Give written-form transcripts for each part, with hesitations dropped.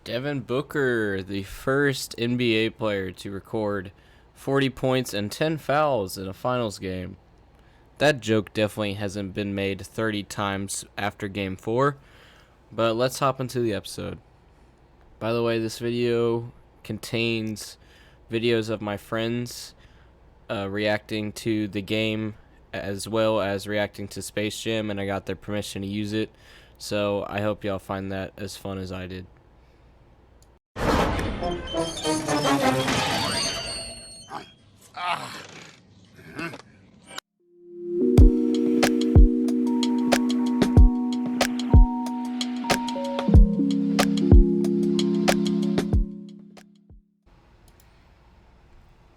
Devin Booker, the first NBA player to record 40 points and 10 fouls in a finals game. That joke definitely hasn't been made 30 times after game 4, but let's hop into the episode. By the way, this video contains videos of my friends reacting to the game as well as reacting to Space Jam, and I got their permission to use it, so I hope y'all find that as fun as I did.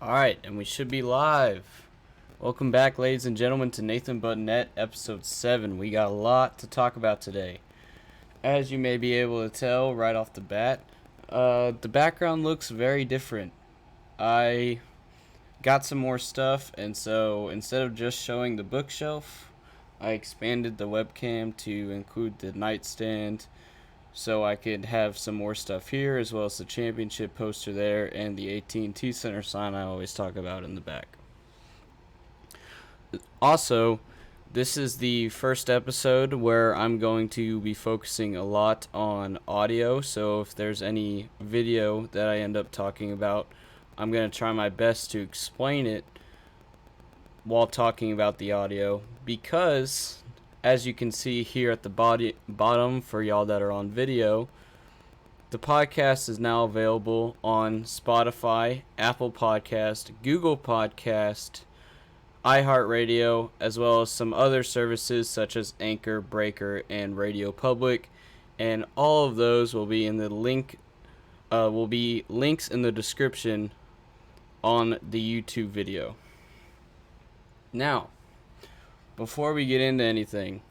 Alright, and we should be live. Welcome back, ladies and gentlemen, to Nathan episode 7. We got a lot to talk about today. As you may be able to tell right off the bat, the background looks very different. I got some more stuff, and so instead of just showing the bookshelf, I expanded the webcam to include the nightstand so I could have some more stuff here, as well as the championship poster there and the AT&T Center sign I always talk about in the back. Also, this is the first episode where I'm going to be focusing a lot on audio, so if there's any video that I end up talking about, I'm going to try my best to explain it while talking about the audio, because as you can see here at the bottom for y'all that are on video, the podcast is now available on Spotify, Apple Podcast, Google Podcast, iHeartRadio, as well as some other services such as Anchor, Breaker, and Radio Public, and all of those will be in the links in the description on the YouTube video. Now, before we get into anything,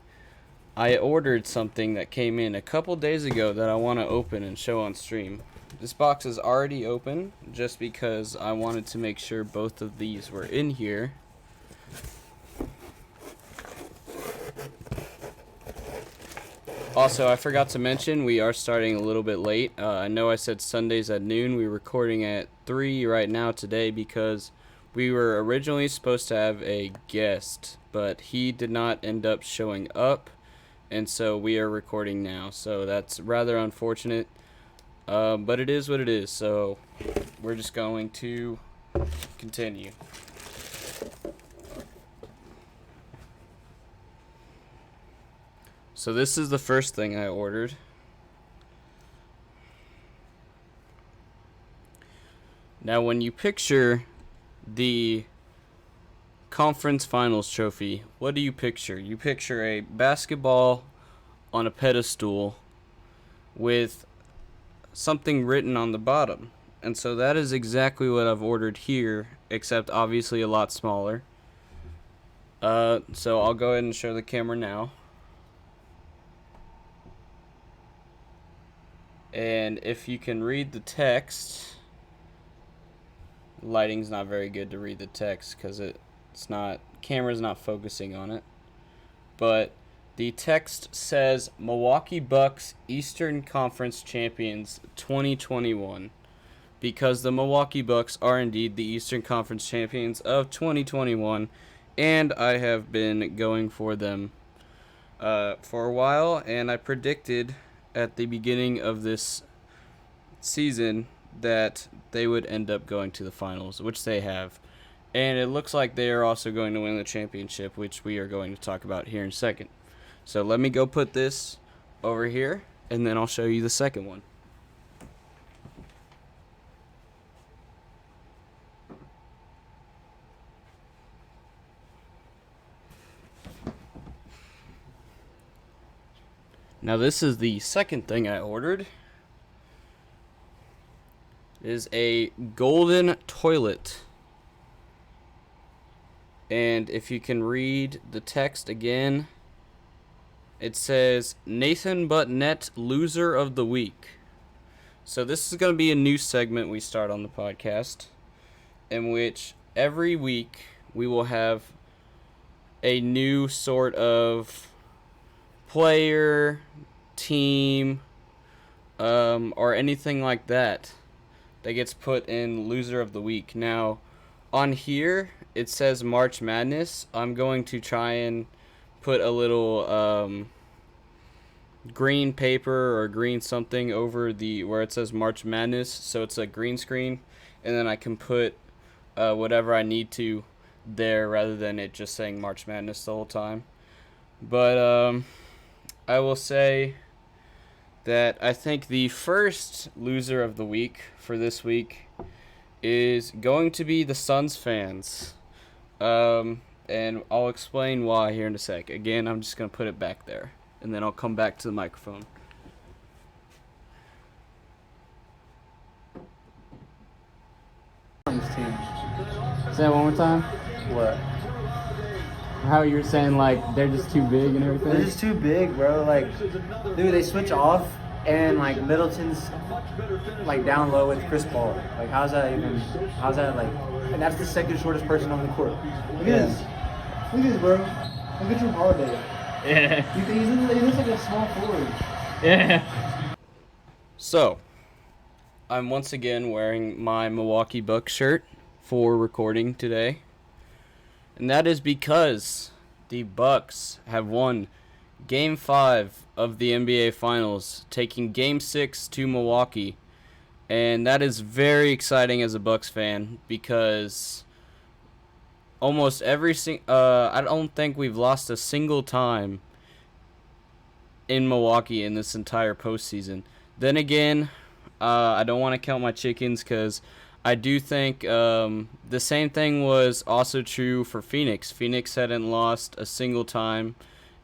I ordered something that came in a couple days ago that I want to open and show on stream. This box is already open just because I wanted to make sure both of these were in here. Also, I forgot to mention we are starting a little bit late. I know I said Sundays at noon. We're recording at 3 right now today because we were originally supposed to have a guest, but he did not end up showing up, and so we are recording now. So that's rather unfortunate, but it is what it is, so we're just going to continue. So this is the first thing I ordered. Now, when you picture the conference finals trophy, what do you picture? You picture a basketball on a pedestal with something written on the bottom. And so that is exactly what I've ordered here, except obviously a lot smaller. So I'll go ahead and show the camera now. And if you can read the text, lighting's not very good to read the text because camera's not focusing on it. But the text says Milwaukee Bucks Eastern Conference Champions 2021, because the Milwaukee Bucks are indeed the Eastern Conference Champions of 2021, and I have been going for them for a while, and I predicted at the beginning of this season that they would end up going to the finals, which they have. And it looks like they are also going to win the championship, which we are going to talk about here in a second. So let me go put this over here, and then I'll show you the second one. Now this is the second thing I ordered. It is a golden toilet. And if you can read the text again, it says Nathan Loser of the Week. So this is going to be a new segment we start on the podcast, in which every week we will have a new sort of player, team, or anything like that gets put in loser of the week. Now, on here it says March Madness. I'm going to try and put a little green paper or green something over the where it says March Madness, so it's a green screen, and then I can put whatever I need to there rather than it just saying March Madness the whole time. But I will say that I think the first loser of the week for this week is going to be the Suns fans. And I'll explain why here in a sec. Again, I'm just going to put it back there, and then I'll come back to the microphone. Say that one more time. What? How you were saying, like, they're just too big and everything? They're just too big, bro. Like, dude, they switch off, and, like, Middleton's, like, down low with Chris Paul. Like, how's that, like, and that's the second shortest person on the court. Look at this. Look at this, bro. Look at Drew Holiday. Yeah. He looks like a small forward. Yeah. So, I'm once again wearing my Milwaukee Bucks shirt for recording today. And that is because the Bucks have won Game 5 of the NBA Finals, taking Game 6 to Milwaukee. And that is very exciting as a Bucks fan because almost every I don't think we've lost a single time in Milwaukee in this entire postseason. Then again, I don't want to count my chickens because I do think the same thing was also true for Phoenix. Phoenix hadn't lost a single time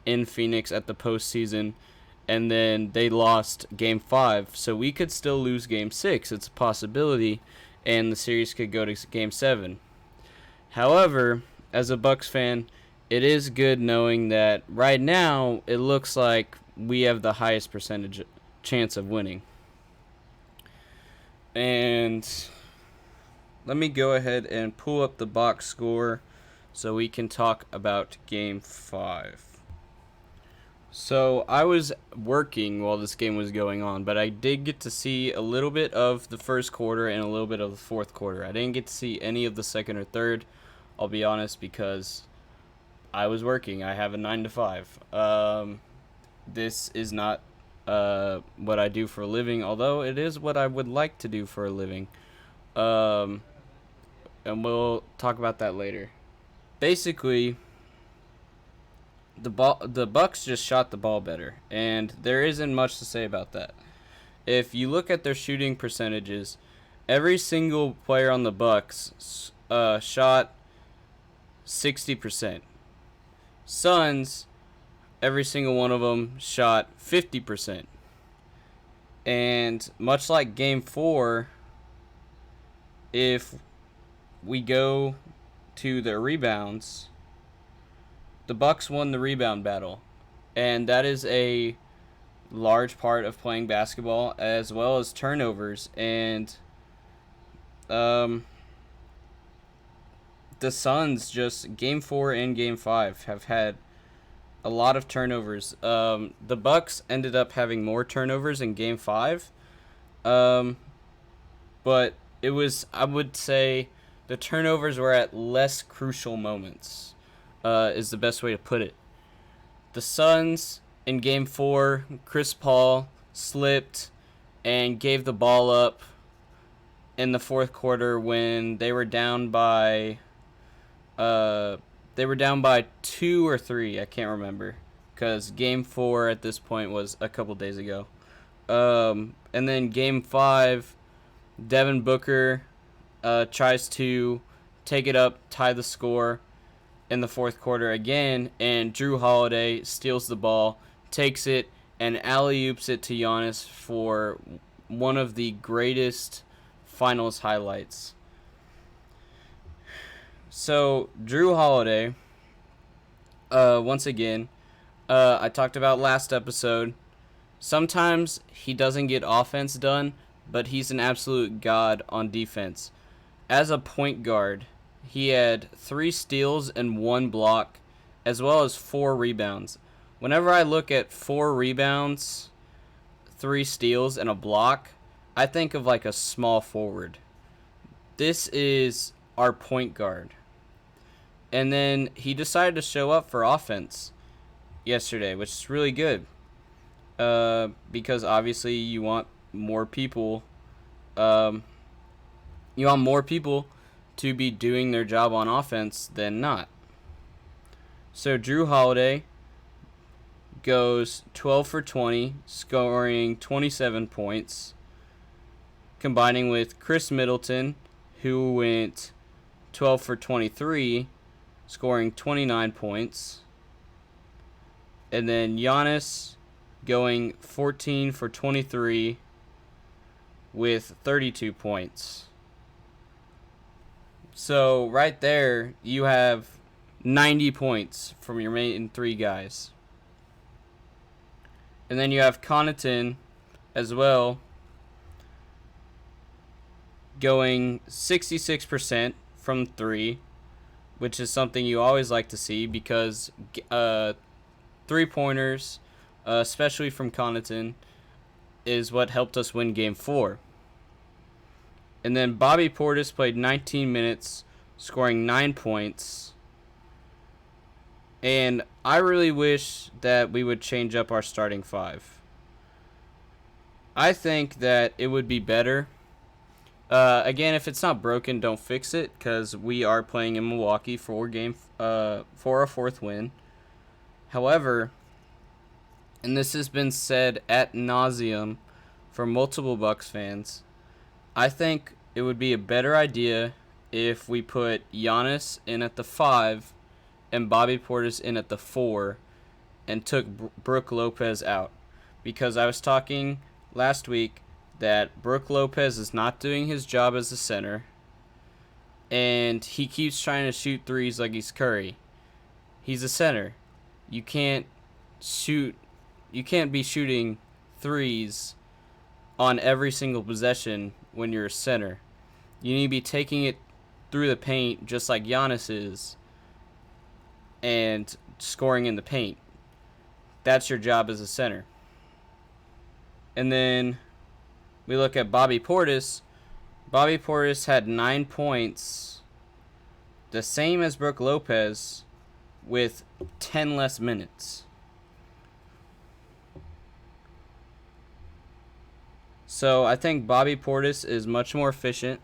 in Phoenix at the postseason, and then they lost Game 5. So we could still lose Game 6. It's a possibility, and the series could go to Game 7. However, as a Bucks fan, it is good knowing that right now it looks like we have the highest percentage chance of winning. And let me go ahead and pull up the box score so we can talk about Game 5. So I was working while this game was going on, but I did get to see a little bit of the first quarter and a little bit of the fourth quarter. I didn't get to see any of the second or third, I'll be honest, because I was working. I have a 9 to 5. This is not what I do for a living, although it is what I would like to do for a living. And we'll talk about that later. Basically, the Bucks just shot the ball better, and there isn't much to say about that. If you look at their shooting percentages, every single player on the Bucks shot 60%. Suns, every single one of them shot 50%. And much like Game 4, if we go to the rebounds, the Bucks won the rebound battle, and that is a large part of playing basketball, as well as turnovers. And the Suns, just Game 4 and Game 5, have had a lot of turnovers. The Bucks ended up having more turnovers in Game 5, but it was, I would say, the turnovers were at less crucial moments, is the best way to put it. The Suns, in Game 4, Chris Paul slipped and gave the ball up in the fourth quarter when they were down by 2 or 3, I can't remember, because Game 4 at this point was a couple days ago. And then Game 5, Devin Booker tries to take it up, tie the score in the fourth quarter again, and Drew Holiday steals the ball, takes it, and alley-oops it to Giannis for one of the greatest finals highlights. So, Drew Holiday, once again, I talked about last episode, sometimes he doesn't get offense done, but he's an absolute god on defense. As a point guard, he had 3 steals and 1 block, as well as 4 rebounds. Whenever I look at 4 rebounds, 3 steals and a block, I think of like a small forward. This is our point guard. And then he decided to show up for offense yesterday, which is really good. Because obviously you want more people. You want more people to be doing their job on offense than not. So Drew Holiday goes 12 for 20, scoring 27 points, combining with Chris Middleton, who went 12 for 23, scoring 29 points. And then Giannis going 14 for 23 with 32 points. So right there, you have 90 points from your main 3 guys. And then you have Connaughton as well, going 66% from 3, which is something you always like to see because 3-pointers, especially from Connaughton, is what helped us win Game 4. And then Bobby Portis played 19 minutes, scoring 9 points. And I really wish that we would change up our starting 5. I think that it would be better. Again, if it's not broken, don't fix it, because we are playing in Milwaukee for a 4th win. However, and this has been said ad nauseum for multiple Bucks fans, I think it would be a better idea if we put Giannis in at the 5 and Bobby Portis in at the 4 and took Brook Lopez out. Because I was talking last week that Brook Lopez is not doing his job as a center, and he keeps trying to shoot threes like he's Curry. He's a center. You can't be shooting threes on every single possession when you're a center. You need to be taking it through the paint just like Giannis is and scoring in the paint. That's your job as a center. And then we look at Bobby Portis. Bobby Portis had 9 points, the same as Brook Lopez, with 10 less minutes. So I think Bobby Portis is much more efficient,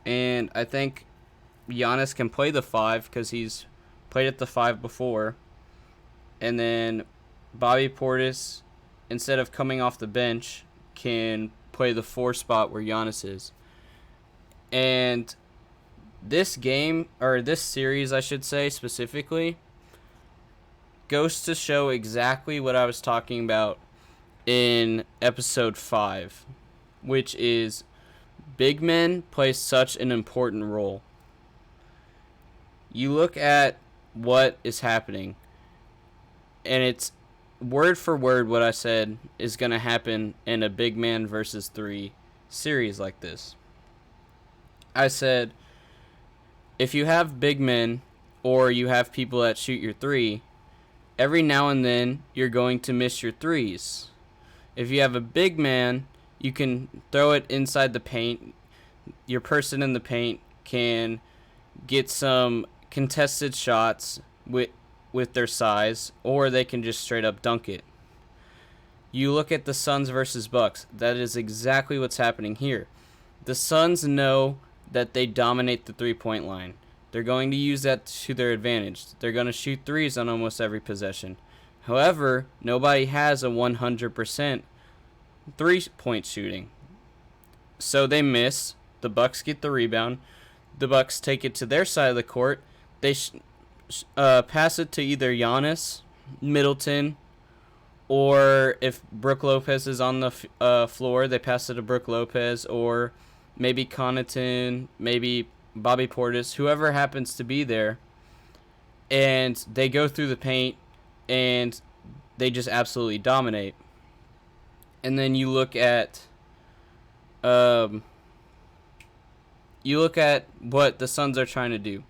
and I think Giannis can play the 5 because he's played at the 5 before. And then Bobby Portis, instead of coming off the bench, can play the 4 spot where Giannis is. And this game, or this series I should say specifically, goes to show exactly what I was talking about in episode 5, which is big men play such an important role. You look at what is happening, and it's word for word what I said is going to happen in a big man versus 3 series like this. I said, if you have big men or you have people that shoot your 3, every now and then you're going to miss your 3s. If you have a big man, you can throw it inside the paint. Your person in the paint can get some contested shots with their size, or they can just straight up dunk it. You look at the Suns versus Bucks. That is exactly what's happening here. The Suns know that they dominate the 3-point line. They're going to use that to their advantage. They're going to shoot 3s on almost every possession. However, nobody has a 100% 3-point shooting. So they miss. The Bucks get the rebound. The Bucks take it to their side of the court. They pass it to either Giannis, Middleton, or if Brook Lopez is on the floor, they pass it to Brook Lopez, or maybe Connaughton, maybe Bobby Portis, whoever happens to be there. And they go through the paint, and they just absolutely dominate. And then you look at what the Suns are trying to do.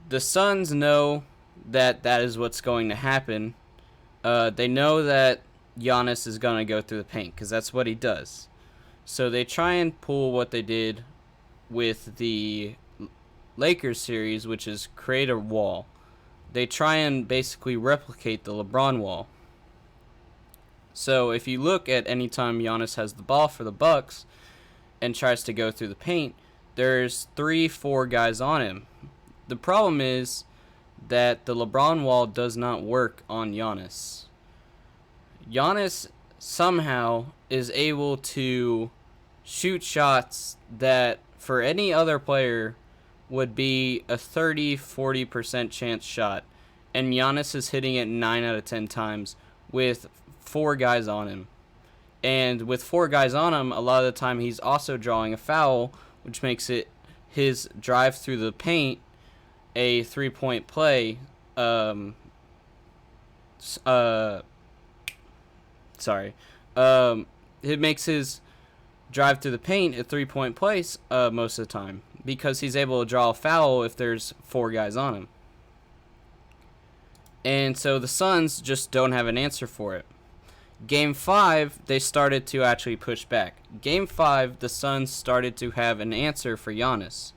The Suns know that is what's going to happen. They know that Giannis is going to go through the paint because that's what he does. So they try and pull what they did with the Lakers series, which is create a wall. They try and basically replicate the LeBron wall. So if you look at any time Giannis has the ball for the Bucks and tries to go through the paint, there's 3-4 guys on him. The problem is that the LeBron wall does not work on Giannis. Giannis somehow is able to shoot shots that for any other player would be a 30-40% chance shot, and Giannis is hitting it 9 out of 10 times with 4 guys on him. And with 4 guys on him, a lot of the time he's also drawing a foul, which makes it his drive through the paint a 3-point play. It makes his drive through the paint a 3-point play most of the time because he's able to draw a foul if there's 4 guys on him. And so the Suns just don't have an answer for it. Game 5, they started to actually push back. Game 5, the Suns started to have an answer for Giannis.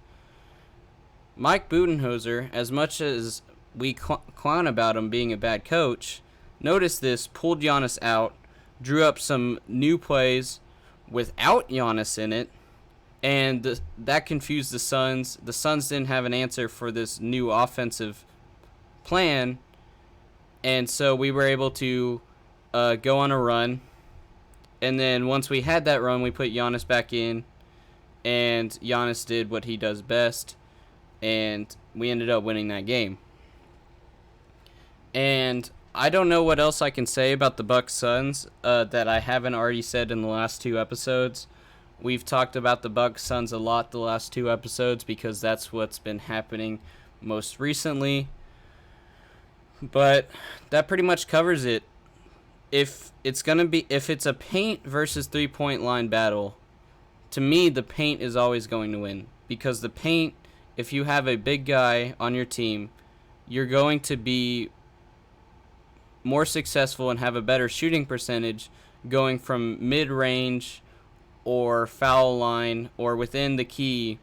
Mike Budenholzer, as much as we clown about him being a bad coach, noticed this, pulled Giannis out, drew up some new plays without Giannis in it, and that confused the Suns. The Suns didn't have an answer for this new offensive plan, and so we were able to go on a run. And then once we had that run, we put Giannis back in, and Giannis did what he does best, and we ended up winning that game. And I don't know what else I can say about the Bucks Suns that I haven't already said in the last 2 episodes. We've talked about the Bucks Suns a lot the last 2 episodes because that's what's been happening most recently. But that pretty much covers it. If it's a paint versus 3-point line battle, to me the paint is always going to win, because the paint, if you have a big guy on your team, you're going to be more successful and have a better shooting percentage going from mid-range or foul line or within the key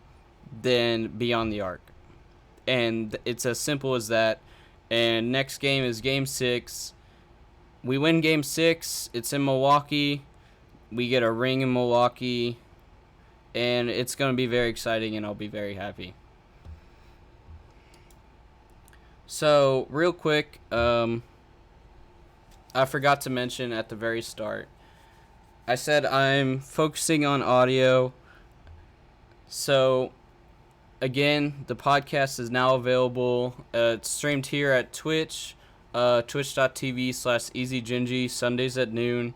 than beyond the arc. And it's as simple as that. And next game is Game 6. We win Game 6. It's in Milwaukee. We get a ring in Milwaukee. And it's going to be very exciting, and I'll be very happy. So, real quick, I forgot to mention at the very start, I said I'm focusing on audio. So, again, the podcast is now available. It's streamed here at Twitch, twitch.tv/EasyGingy, Sundays at noon,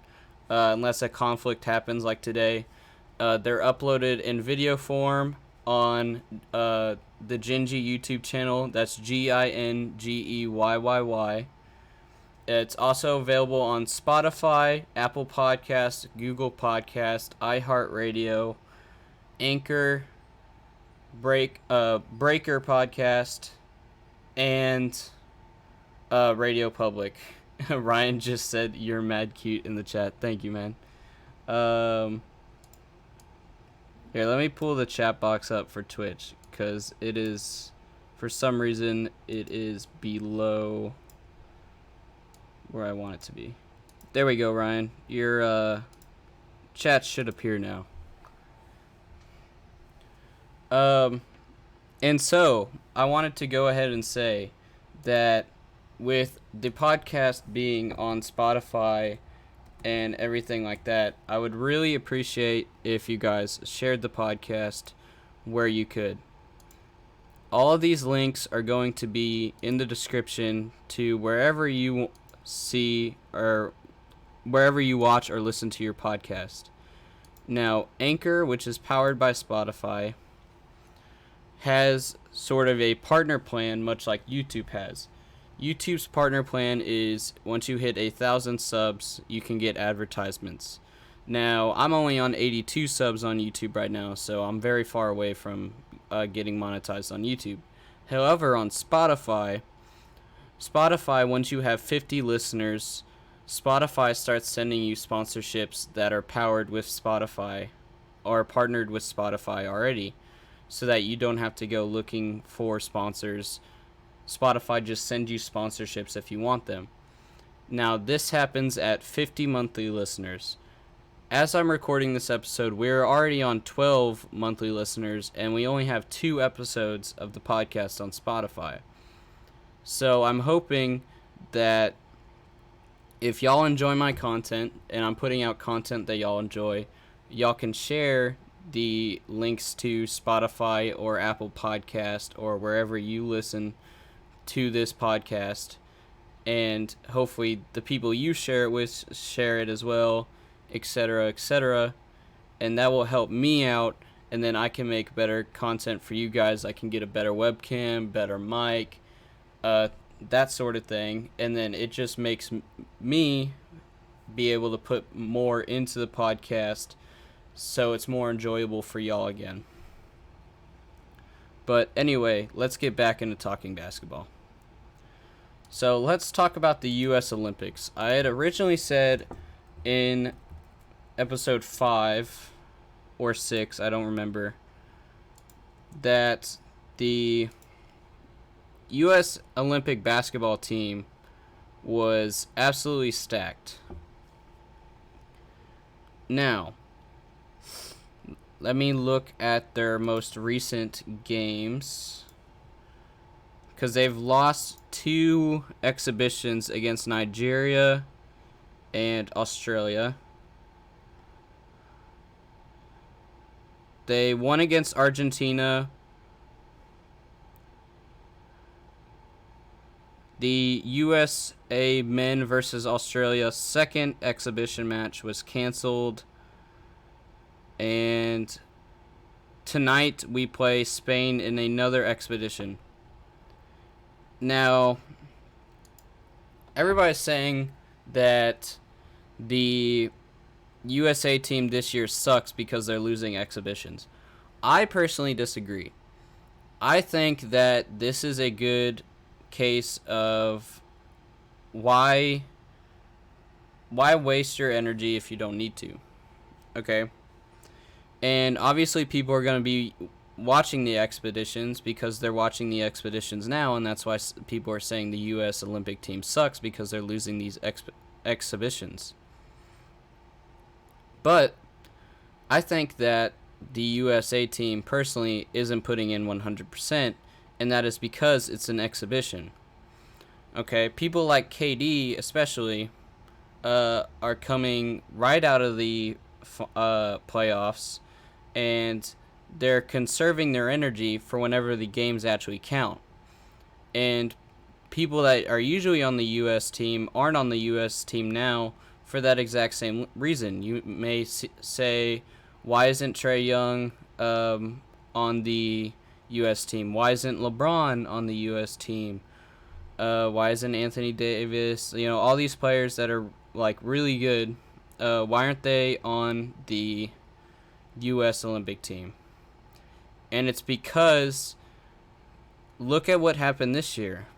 unless a conflict happens like today. They're uploaded in video form on the Gingy YouTube channel. That's GINGEYYY. It's also available on Spotify, Apple Podcast, Google Podcast, iHeartRadio, Anchor, Breaker Podcast, and Radio Public. Ryan just said you're mad cute in the chat. Thank you, man. Here, let me pull the chat box up for Twitch, because it is, for some reason, it is below where I want it to be. There we go, Ryan. Your chat should appear now. And so, I wanted to go ahead and say that with the podcast being on Spotify and everything like that, I would really appreciate if you guys shared the podcast where you could. All of these links are going to be in the description to wherever you see or wherever you watch or listen to your podcast. Now, Anchor, which is powered by Spotify, has sort of a partner plan, much like YouTube has. YouTube's partner plan is once you hit 1,000 subs, you can get advertisements. Now, I'm only on 82 subs on YouTube right now, so I'm very far away from getting monetized on YouTube. However, on Spotify, once you have 50 listeners, Spotify starts sending you sponsorships that are powered with Spotify or partnered with Spotify already, so that you don't have to go looking for sponsors. Spotify just sends you sponsorships if you want them. Now, this happens at 50 monthly listeners. As I'm recording this episode, we're already on 12 monthly listeners, and we only have 2 episodes of the podcast on Spotify. So I'm hoping that if y'all enjoy my content, and I'm putting out content that y'all enjoy, y'all can share the links to Spotify or Apple Podcast or wherever you listen to this podcast, and hopefully the people you share it with share it as well, etc., etc., and that will help me out, and then I can make better content for you guys. I can get a better webcam, better mic, that sort of thing, and then it just makes me be able to put more into the podcast, so it's more enjoyable for y'all again. But anyway, let's get back into talking basketball. So let's talk about the U.S. Olympics. I had originally said in episode 5 or 6, I don't remember, that the U.S. Olympic basketball team was absolutely stacked. Now, let me look at their most recent games, because they've lost 2 exhibitions against Nigeria and Australia. They won against Argentina. The USA men versus Australia second exhibition match was canceled. And tonight we play Spain in another expedition. Now, everybody's saying that the USA team this year sucks because they're losing exhibitions. I personally disagree. I think that this is a good case of why waste your energy if you don't need to. Okay? And obviously people are going to be watching the expeditions because they're watching the expeditions now, and that's why people are saying the U.S. Olympic team sucks, because they're losing these exhibitions. But I think that the USA team personally isn't putting in 100%, and that is because it's an exhibition. Okay, people like KD especially are coming right out of the playoffs, and they're conserving their energy for whenever the games actually count. And people that are usually on the U.S. team aren't on the U.S. team now for that exact same reason. You may say, why isn't Trae Young on the U.S. team? Why isn't LeBron on the U.S. team? Why isn't Anthony Davis? You know, all these players that are like really good, why aren't they on the U.S. Olympic team? And it's because, look at what happened this year.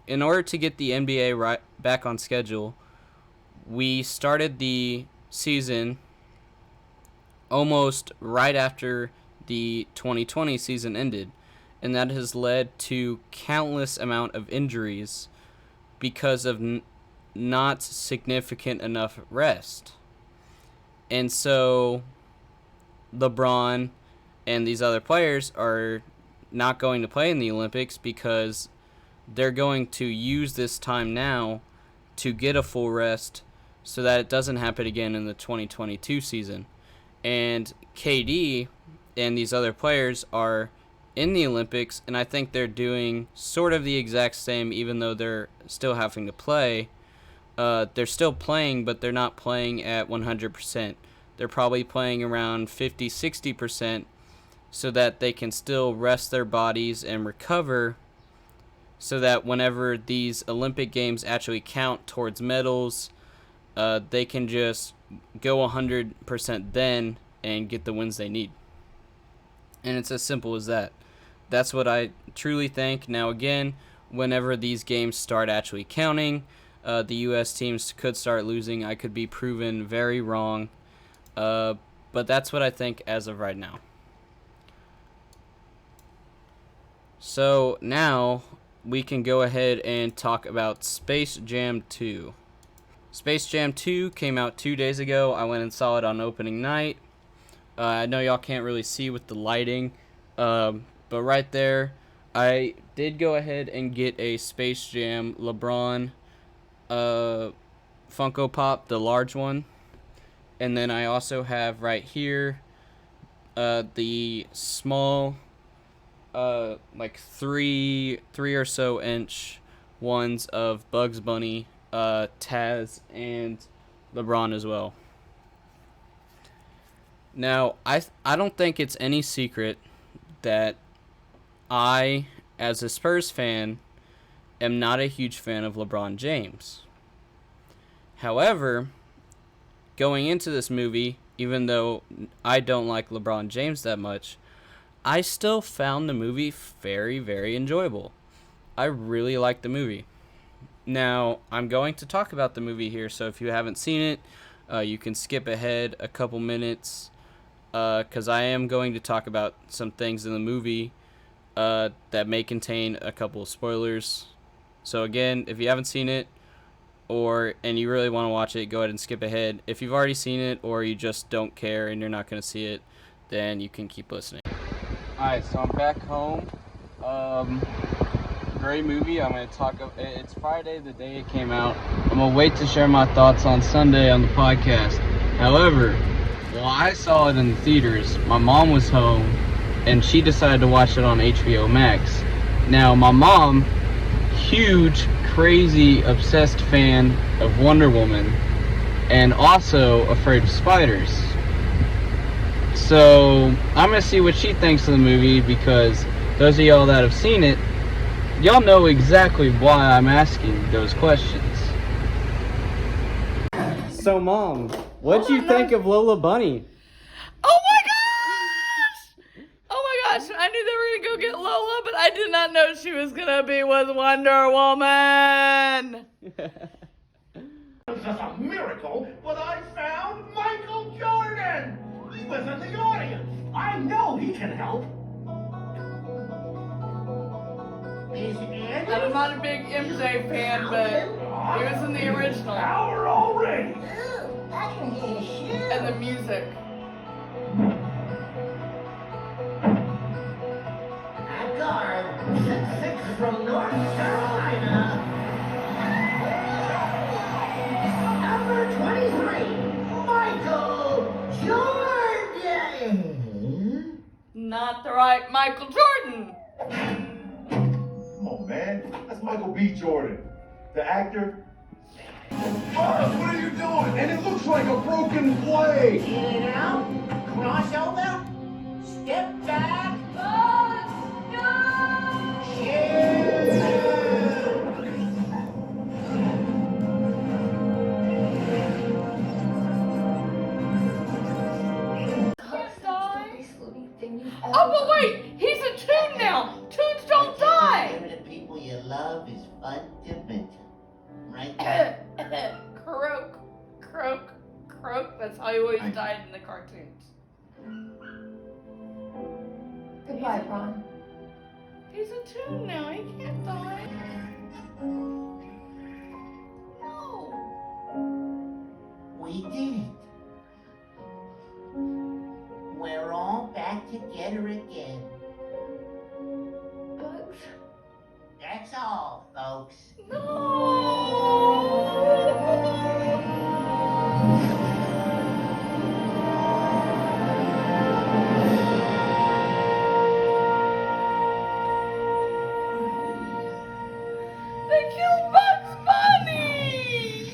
In order to get the NBA back on schedule, we started the season almost right after the 2020 season ended, and that has led to countless amount of injuries because of not significant enough rest. And so LeBron and these other players are not going to play in the Olympics because they're going to use this time now to get a full rest so that it doesn't happen again in the 2022 season. And KD and these other players are in the Olympics, and I think they're doing sort of the exact same, even though they're still having to play. They're still playing, but they're not playing at 100%. They're probably playing around 50, 60%, so that they can still rest their bodies and recover, so that whenever these Olympic Games actually count towards medals, they can just go 100% then and get the wins they need. And it's as simple as that. That's what I truly think. Now again, whenever these games start actually counting, the U.S. teams could start losing. I could be proven very wrong. But that's what I think as of right now. So now we can go ahead and talk about Space Jam 2. Space Jam 2 came out 2 days ago. I went and saw it on opening night. I know y'all can't really see with the lighting, but right there, I did go ahead and get a Space Jam LeBron Funko Pop, the large one. And then I also have right here the small, like three or so inch ones of Bugs Bunny, Taz, and LeBron as well. Now, I don't think it's any secret that I, as a Spurs fan, am not a huge fan of LeBron James. However, going into this movie, even though I don't like LeBron James that much, I still found the movie very, very enjoyable. I really liked the movie. Now, I'm going to talk about the movie here, so if you haven't seen it, you can skip ahead a couple minutes, because I am going to talk about some things in the movie that may contain a couple of spoilers. So again, if you haven't seen it, and you really want to watch it, go ahead and skip ahead. If you've already seen it, or you just don't care and you're not going to see it, then you can keep listening. Alright, so I'm back home. Great movie. I'm going to talk. It's Friday, the day it came out. I'm going to wait to share my thoughts on Sunday on the podcast. However, while I saw it in the theaters, my mom was home, and she decided to watch it on HBO Max. Now, my mom, huge, crazy, obsessed fan of Wonder Woman, and also afraid of spiders. So I'm going to see what she thinks of the movie, because those of y'all that have seen it, y'all know exactly why I'm asking those questions. So Mom, what'd you think of Lola Bunny? Oh my gosh! Oh my gosh, I knew they were gonna go get Lola, but I did not know she was gonna be with Wonder Woman! It was just a miracle, but I found Michael Jordan! He was in the audience! I know he can help! I'm not a big MJ fan, but he was in the original. Hour already! And the music. At guard, 6'6" from North Carolina. Number 23, Michael Jordan! Not the right Michael Jordan! Come on, man. That's Michael B. Jordan, the actor. Buzz, what are you doing? And it looks like a broken play. In and out, crossover, step back, Buzz! No! Oh, but wait! He's a Toon now! Toons don't die! Giving the people you love is fundamental, right? Croak, croak, croak. That's how he always died in the cartoons. Goodbye, Ron. He's a Toon now. He can't die. No. We did it. We're all back together again. Bugs. That's all, folks. They killed Bugs Bunny!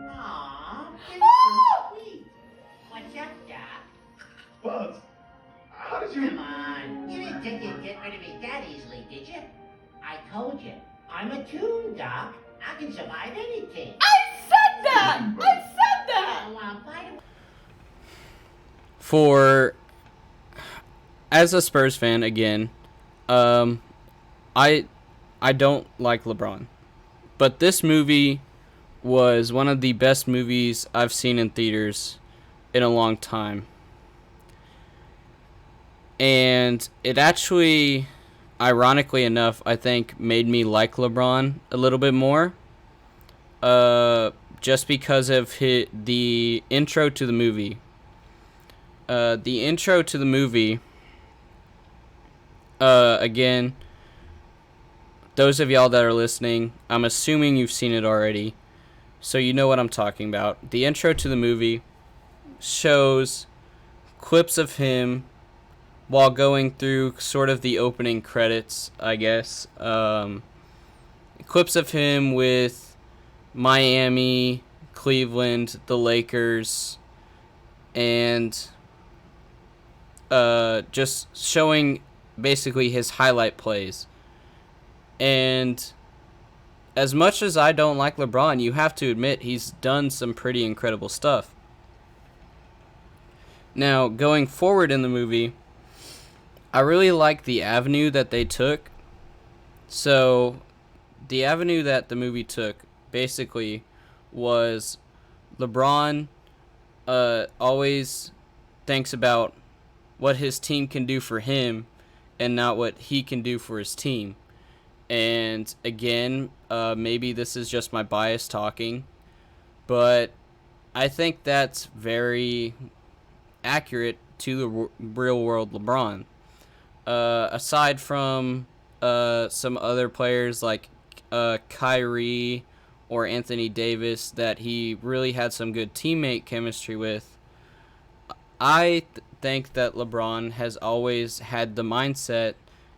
Aw, it's so sweet. What's up, Doc? Buzz, how did you... Come on, you didn't think you'd get rid of me that easily, did you? I told you, I'm a Toon, Doc. I can survive anything. I said that! I said that! As a Spurs fan, again, I I don't like LeBron. But this movie was one of the best movies I've seen in theaters in a long time. And it actually, ironically enough, I think made me like LeBron a little bit more. Just because of the intro to the movie. The intro to the movie, again, those of y'all that are listening, I'm assuming you've seen it already, so you know what I'm talking about. The intro to the movie shows clips of him while going through sort of the opening credits, I guess. Clips of him with Miami, Cleveland, the Lakers, and just showing basically his highlight plays. And as much as I don't like LeBron, you have to admit he's done some pretty incredible stuff. Now, going forward in the movie, I really like the avenue that they took. So, the avenue that the movie took basically was LeBron always thinks about what his team can do for him and not what he can do for his team. And again, maybe this is just my bias talking, but I think that's very accurate to the real world LeBron. Aside from some other players like Kyrie or Anthony Davis that he really had some good teammate chemistry with, I think that LeBron has always had the mindset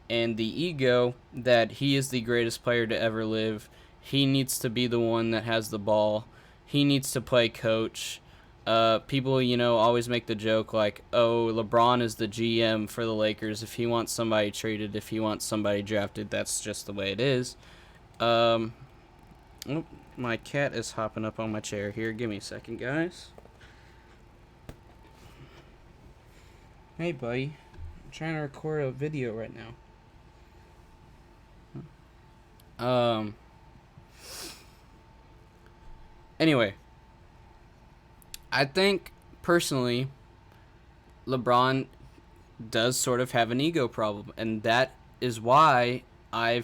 and the ego that he is the greatest player to ever live. He needs to be the one that has the ball. He needs to play coach. People, always make the joke like, oh, LeBron is the GM for the Lakers. If he wants somebody traded, if he wants somebody drafted, that's just the way it is. Oh, my cat is hopping up on my chair here. Give me a second, guys. Hey, buddy. I'm trying to record a video right now. Anyway, I think personally LeBron does sort of have an ego problem, and that is why I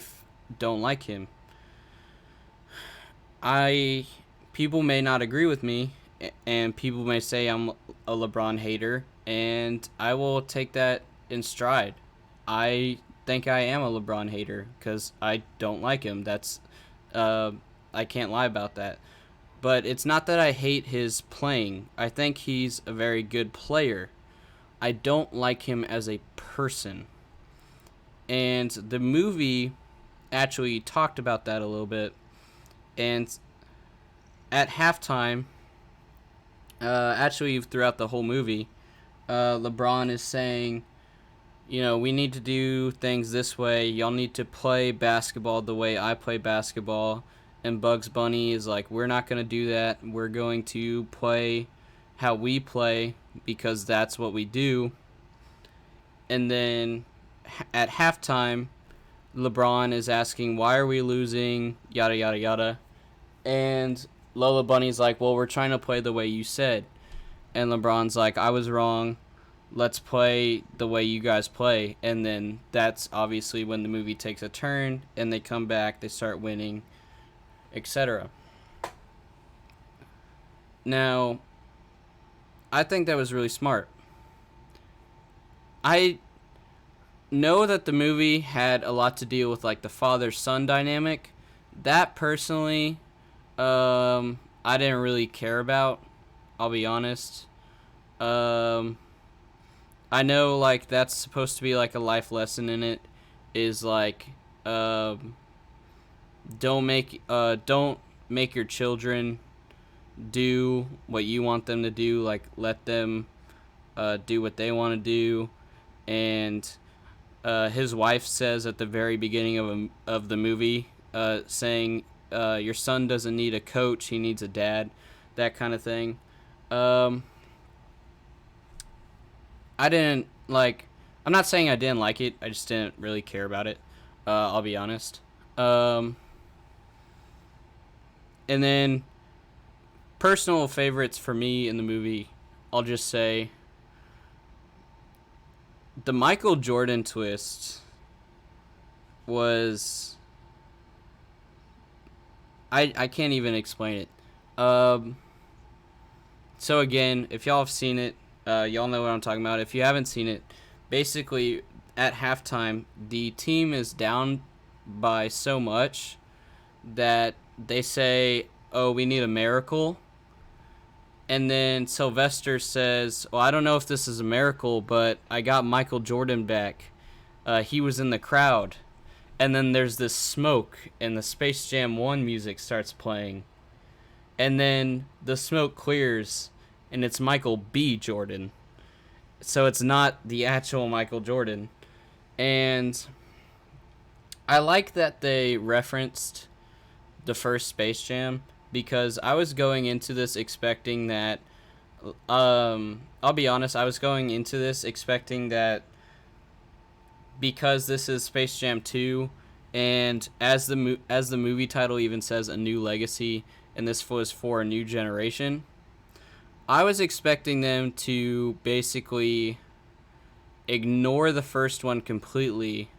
don't like him. People may not agree with me, and people may say I'm a LeBron hater, and I will take that in stride. I think I am a LeBron hater because I don't like him. That's I can't lie about that. But it's not that I hate his playing. I think he's a very good player. I don't like him as a person. And the movie actually talked about that a little bit. And at halftime, actually throughout the whole movie, LeBron is saying, we need to do things this way. Y'all need to play basketball the way I play basketball. And Bugs Bunny is like, we're not going to do that. We're going to play how we play because that's what we do. And then at halftime, LeBron is asking, why are we losing? Yada, yada, yada. And Lola Bunny's like, well, we're trying to play the way you said. And LeBron's like, I was wrong. Let's play the way you guys play. And then that's obviously when the movie takes a turn and they come back, they start winning, etc. Now, I think that was really smart. I know that the movie had a lot to deal with like the father-son dynamic. That personally, I didn't really care about. I'll be honest. I know like that's supposed to be like a life lesson in it. Is like, don't make your children do what you want them to do. Like, let them do what they want to do. And his wife says at the very beginning of the movie, saying, your son doesn't need a coach, he needs a dad, that kind of thing. I'm not saying I didn't like it, I just didn't really care about it. I'll be honest. And then personal favorites for me in the movie, I'll just say the Michael Jordan twist was I can't even explain it. So again, if y'all have seen it, y'all know what I'm talking about. If you haven't seen it, basically at halftime, the team is down by so much that they say, "Oh, we need a miracle." And then Sylvester says, "Well, I don't know if this is a miracle, but I got Michael Jordan back. He was in the crowd." And then there's this smoke, and the Space Jam 1 music starts playing. And then the smoke clears, and it's Michael B. Jordan. So it's not the actual Michael Jordan. And I like that they referenced the first Space Jam, because I was going into this expecting that, I'll be honest, I was going into this expecting that because this is Space Jam 2, and as the movie title even says, A New Legacy, and this was for a new generation, I was expecting them to basically ignore the first one completely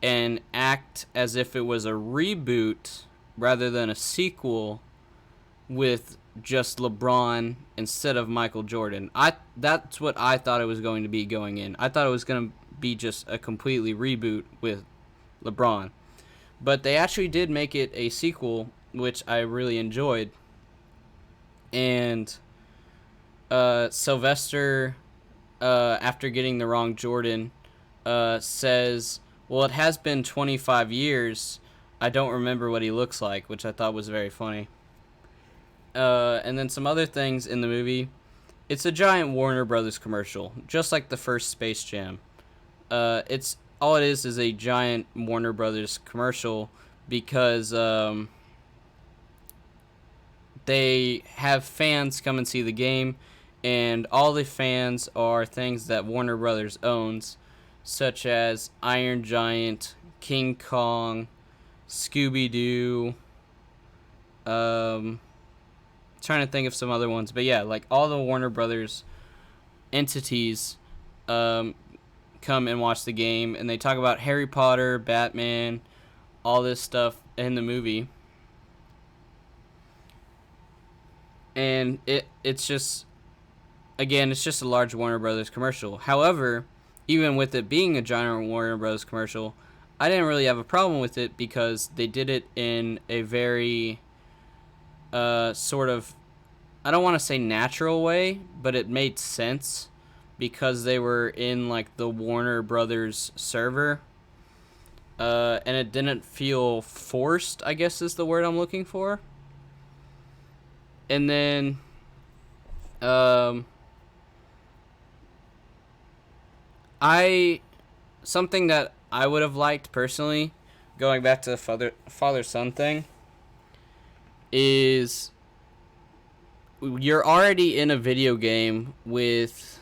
and act as if it was a reboot rather than a sequel with just LeBron instead of Michael Jordan. That's what I thought it was going to be going in. I thought it was going to be just a completely reboot with LeBron. But they actually did make it a sequel, which I really enjoyed. And Sylvester, after getting the wrong Jordan, says, "Well, it has been 25 years. I don't remember what he looks like," which I thought was very funny. And then some other things in the movie. It's a giant Warner Brothers commercial, just like the first Space Jam. It's all it is a giant Warner Brothers commercial because they have fans come and see the game, and all the fans are things that Warner Brothers owns, such as Iron Giant, King Kong, Scooby-Doo, trying to think of some other ones, but yeah, like all the Warner Brothers entities come and watch the game, and they talk about Harry Potter, Batman, all this stuff in the movie. And it's just, again, it's just a large Warner Brothers commercial. However, even with it being a giant Warner Brothers commercial, I didn't really have a problem with it because they did it in a very sort of, I don't want to say natural way, but it made sense because they were in like the Warner Brothers server, and it didn't feel forced, I guess is the word I'm looking for. And then something that I would have liked personally, going back to the father-son thing, is you're already in a video game with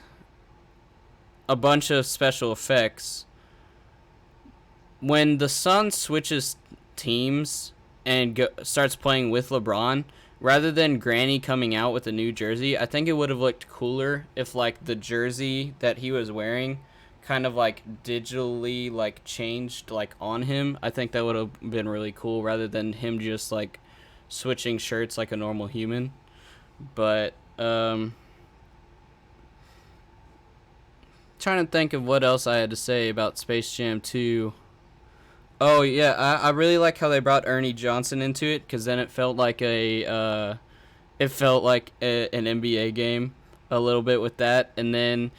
a bunch of special effects. When the son switches teams and starts playing with LeBron, rather than Granny coming out with a new jersey, I think it would have looked cooler if like the jersey that he was wearing kind of like digitally like changed like on him. I think that would have been really cool rather than him just like switching shirts like a normal human. But trying to think of what else I had to say about Space Jam 2. Oh yeah, I really like how they brought Ernie Johnson into it, because then it felt like an NBA game a little bit with that. And then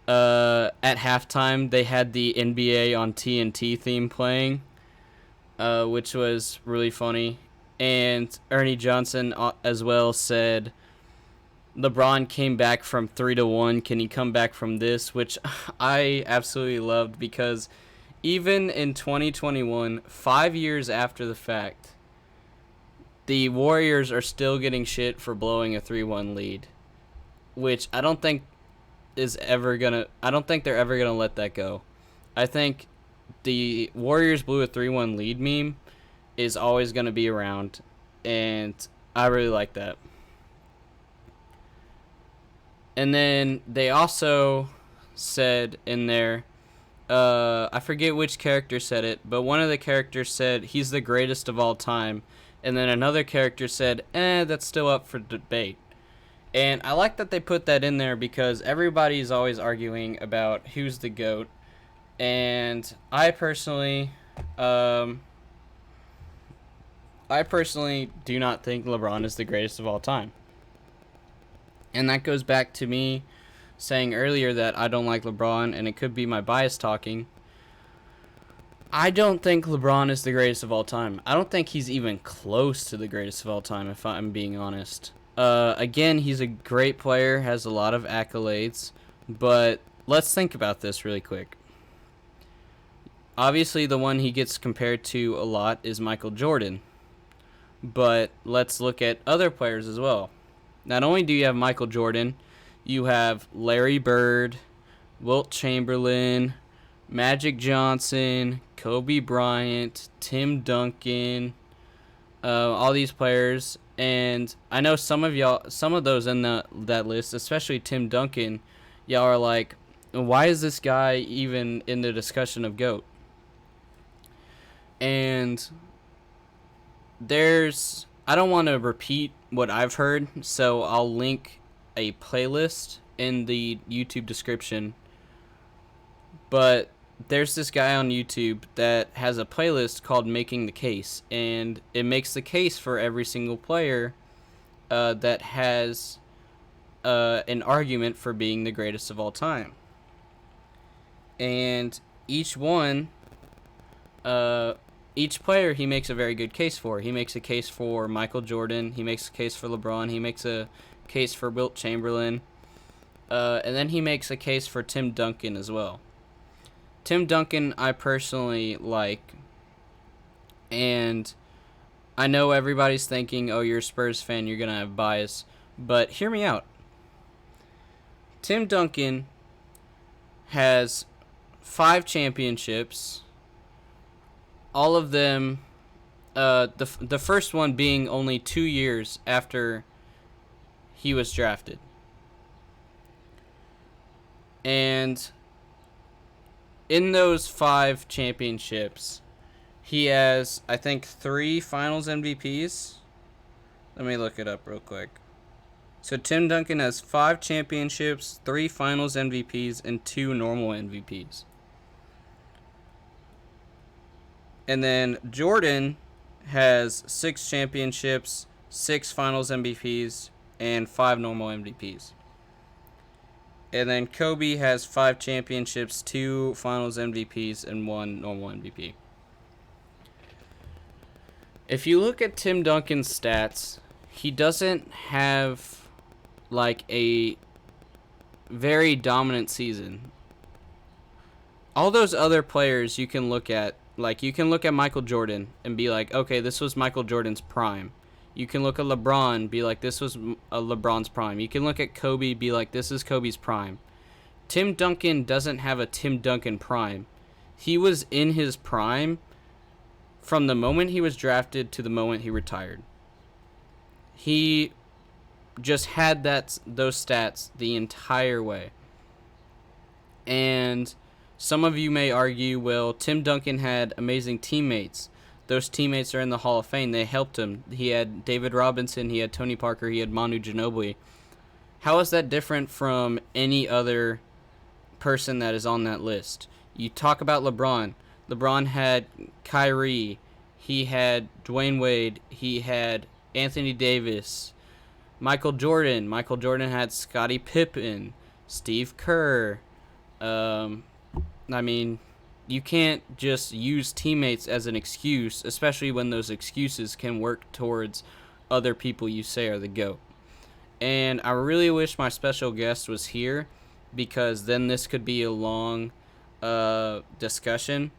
at halftime they had the NBA on TNT theme playing, which was really funny. And Ernie Johnson as well said, LeBron came back from 3-1. Can he come back from this? Which I absolutely loved, because even in 2021, 5 years after the fact, the Warriors are still getting shit for blowing a 3-1 lead, which I don't think they're ever gonna let that go. I think the Warriors blew a 3-1 lead meme is always going to be around, and I really like that. And then they also said in there, I forget which character said it, but one of the characters said he's the greatest of all time, and then another character said, that's still up for debate. And I like that they put that in there because everybody's always arguing about who's the GOAT. And I personally do not think LeBron is the greatest of all time. And that goes back to me saying earlier that I don't like LeBron, and it could be my bias talking. I don't think LeBron is the greatest of all time. I don't think he's even close to the greatest of all time, if I'm being honest. Again, he's a great player, has a lot of accolades, but let's think about this really quick. Obviously, the one he gets compared to a lot is Michael Jordan, but let's look at other players as well. Not only do you have Michael Jordan, you have Larry Bird, Wilt Chamberlain, Magic Johnson, Kobe Bryant, Tim Duncan, all these players. And I know some of those in that list, especially Tim Duncan, y'all are like, why is this guy even in the discussion of GOAT? And I don't want to repeat what I've heard, so I'll link a playlist in the YouTube description. But there's this guy on YouTube that has a playlist called Making the Case, and it makes the case for every single player that has an argument for being the greatest of all time. And each player he makes a very good case for. He makes a case for Michael Jordan, he makes a case for LeBron, he makes a case for Wilt Chamberlain, and then he makes a case for Tim Duncan as well. Tim Duncan I personally like, and I know everybody's thinking, oh, you're a Spurs fan, you're going to have bias, but hear me out. Tim Duncan has 5 championships, all of them, the first one being only 2 years after he was drafted. And in those 5 championships, he has, I think, 3 Finals MVPs. Let me look it up real quick. So Tim Duncan has 5 championships, 3 Finals MVPs, and 2 normal MVPs. And then Jordan has 6 championships, 6 Finals MVPs, and 5 normal MVPs. And then Kobe has 5 championships, 2 Finals MVPs, and 1 normal MVP. If you look at Tim Duncan's stats, he doesn't have like a very dominant season. All those other players you can look at, like you can look at Michael Jordan and be like, okay, this was Michael Jordan's prime. You can look at LeBron, be like, this was LeBron's prime. You can look at Kobe, be like, this is Kobe's prime. Tim Duncan doesn't have a Tim Duncan prime. He was in his prime from the moment he was drafted to the moment he retired. He just had those stats the entire way. And some of you may argue, well, Tim Duncan had amazing teammates. Those teammates are in the Hall of Fame. They helped him. He had David Robinson, he had Tony Parker, he had Manu Ginobili. How is that different from any other person that is on that list? You talk about LeBron. LeBron had Kyrie. He had Dwayne Wade. He had Anthony Davis. Michael Jordan. Michael Jordan had Scottie Pippen, Steve Kerr. I mean, you can't just use teammates as an excuse, especially when those excuses can work towards other people you say are the GOAT. And I really wish my special guest was here, because then this could be a long discussion,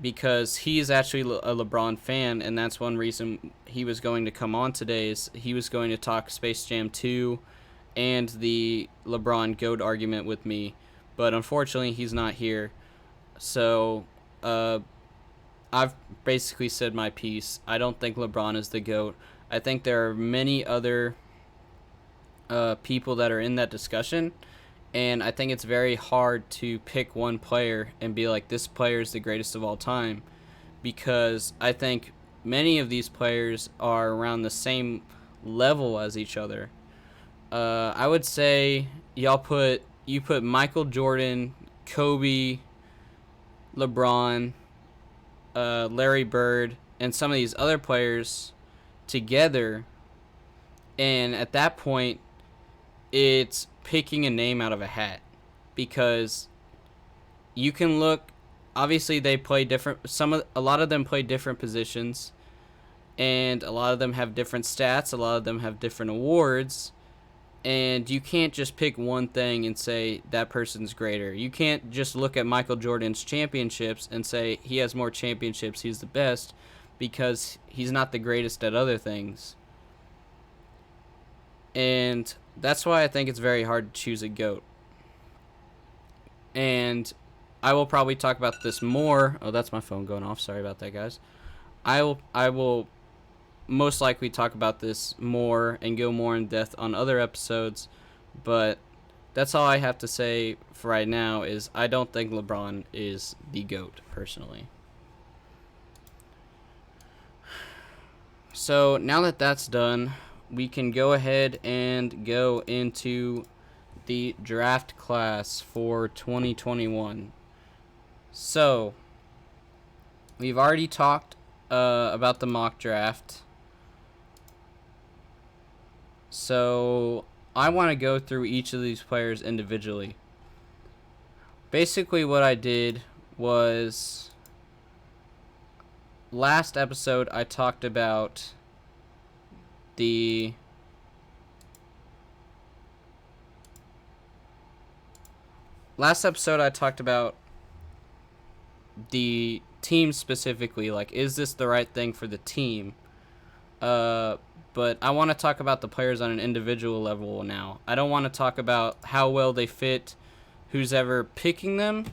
because he's actually a LeBron fan, and that's one reason he was going to come on today, is he was going to talk Space Jam 2 and the LeBron GOAT argument with me, but unfortunately he's not here. So I've basically said my piece. I don't think LeBron is the GOAT. I think there are many other people that are in that discussion, and I think it's very hard to pick one player and be like, this player is the greatest of all time, because I think many of these players are around the same level as each other. I would say you put Michael Jordan, Kobe, LeBron, Larry Bird, and some of these other players together, and at that point, it's picking a name out of a hat, because you can look. Obviously, they play different. A lot of them play different positions, and a lot of them have different stats. A lot of them have different awards, and you can't just pick one thing and say that person's greater. You can't just look at Michael Jordan's championships and say he has more championships, he's the best, because he's not the greatest at other things. And that's why I think it's very hard to choose a GOAT. And I will probably talk about this more. Oh, that's my phone going off. Sorry about that, guys. I will most likely talk about this more and go more in depth on other episodes, but that's all I have to say for right now. Is I don't think LeBron is the GOAT, personally. So now that that's done, we can go ahead and go into the draft class for 2021. So we've already talked about the mock draft. So I want to go through each of these players individually. Basically what I did was, last episode I talked about the team specifically, like, is this the right thing for the team? But I want to talk about the players on an individual level now. I don't want to talk about how well they fit who's ever picking them,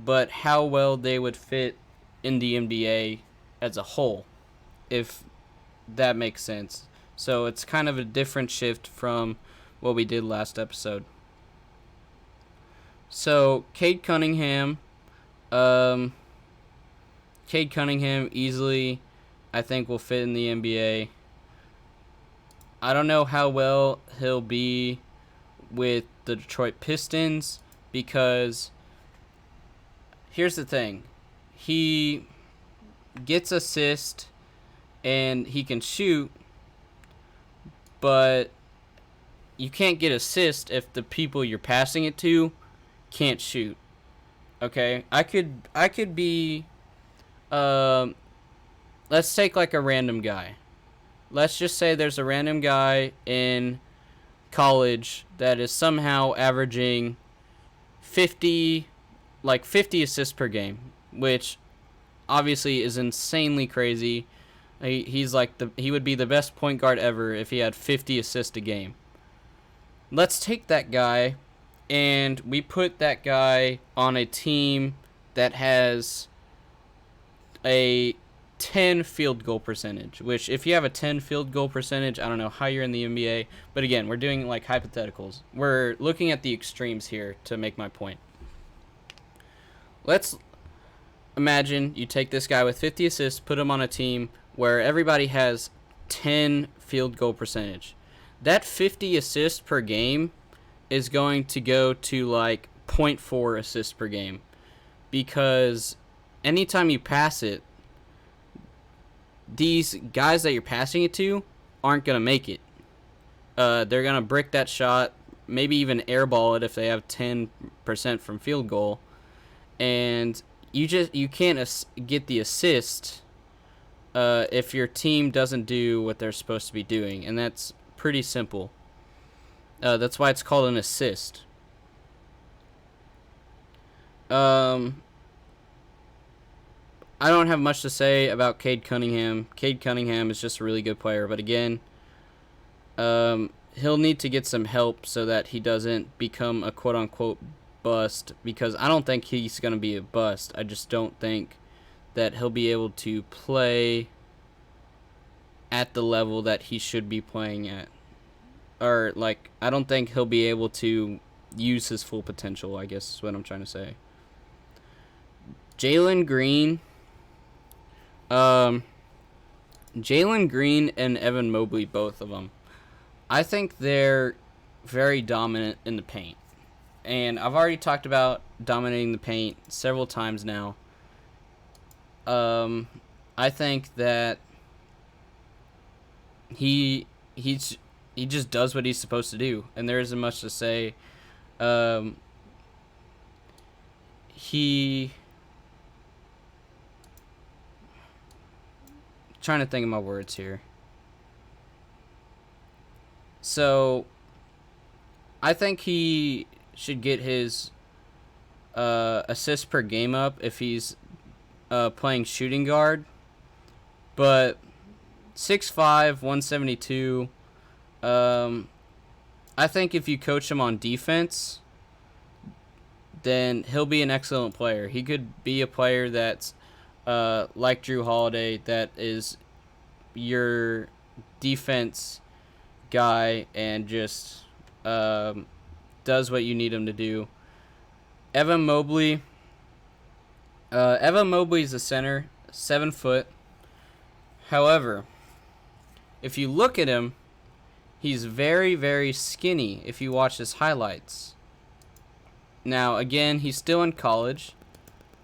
but how well they would fit in the NBA as a whole, if that makes sense. So it's kind of a different shift from what we did last episode. So Cade Cunningham easily, I think, will fit in the NBA. I don't know how well he'll be with the Detroit Pistons, because here's the thing. He gets assists and he can shoot, but you can't get assist if the people you're passing it to can't shoot. Okay? I could be let's take like a random guy. Let's just say there's a random guy in college that is somehow averaging 50 assists per game, which obviously is insanely crazy. He would be the best point guard ever if he had 50 assists a game. Let's take that guy and we put that guy on a team that has a 10 field goal percentage, which if you have a 10 field goal percentage, I don't know how you're in the NBA, but again, we're doing like hypotheticals. We're looking at the extremes here to make my point. Let's imagine you take this guy with 50 assists, put him on a team where everybody has 10 field goal percentage. That 50 assists per game is going to go to like 0.4 assists per game, because anytime you pass it, these guys that you're passing it to aren't going to make it. They're going to brick that shot, maybe even airball it if they have 10% from field goal. And you can't get the assist if your team doesn't do what they're supposed to be doing. And that's pretty simple. That's why it's called an assist. I don't have much to say about Cade Cunningham. Cade Cunningham is just a really good player, but again, he'll need to get some help so that he doesn't become a quote-unquote bust, because I don't think he's going to be a bust. I just don't think that he'll be able to play at the level that he should be playing at. Or, like, I don't think he'll be able to use his full potential, I guess is what I'm trying to say. Jalen Green and Evan Mobley, both of them, I think they're very dominant in the paint. And I've already talked about dominating the paint several times now. I think that he just does what he's supposed to do, and there isn't much to say. Trying to think of my words here. So, I think he should get his assists per game up if he's playing shooting guard. But 6'5", 172. I think if you coach him on defense, then he'll be an excellent player. He could be a player that's like Drew Holiday, that is your defense guy and just does what you need him to do. Evan Mobley. Evan Mobley's a center, 7 foot. However, if you look at him, he's very, very skinny if you watch his highlights. Now, again, he's still in college,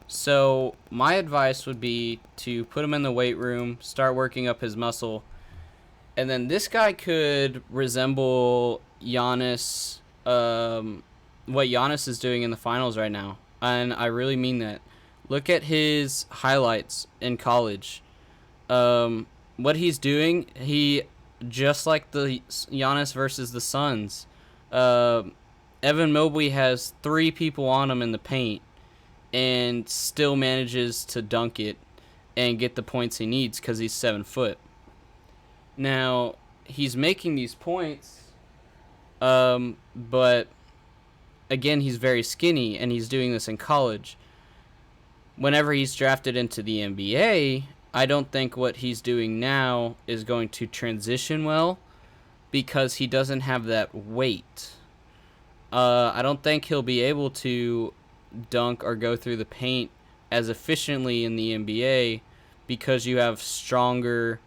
so my advice would be to put him in the weight room, start working up his muscle, and then this guy could resemble Giannis, what Giannis is doing in the finals right now, and I really mean that. Look at his highlights in college. What he's doing, just like the Giannis versus the Suns, Evan Mobley has 3 people on him in the paint and still manages to dunk it and get the points he needs because he's 7 foot. Now, he's making these points, but again, he's very skinny, and he's doing this in college. Whenever he's drafted into the NBA, I don't think what he's doing now is going to transition well because he doesn't have that weight. I don't think he'll be able to dunk or go through the paint as efficiently in the NBA because you have stronger,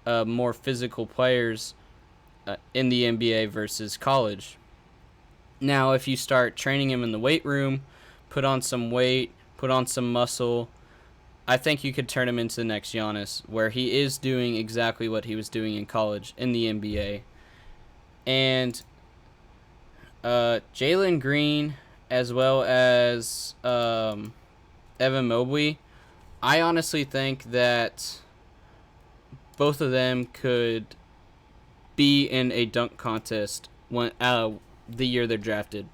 more physical players in the NBA versus college. Now, if you start training him in the weight room, put on some weight, put on some muscle, I think you could turn him into the next Giannis, where he is doing exactly what he was doing in college in the NBA. And Jalen Green, as well as Evan Mobley, I honestly think that both of them could be in a dunk contest when the year they're drafted.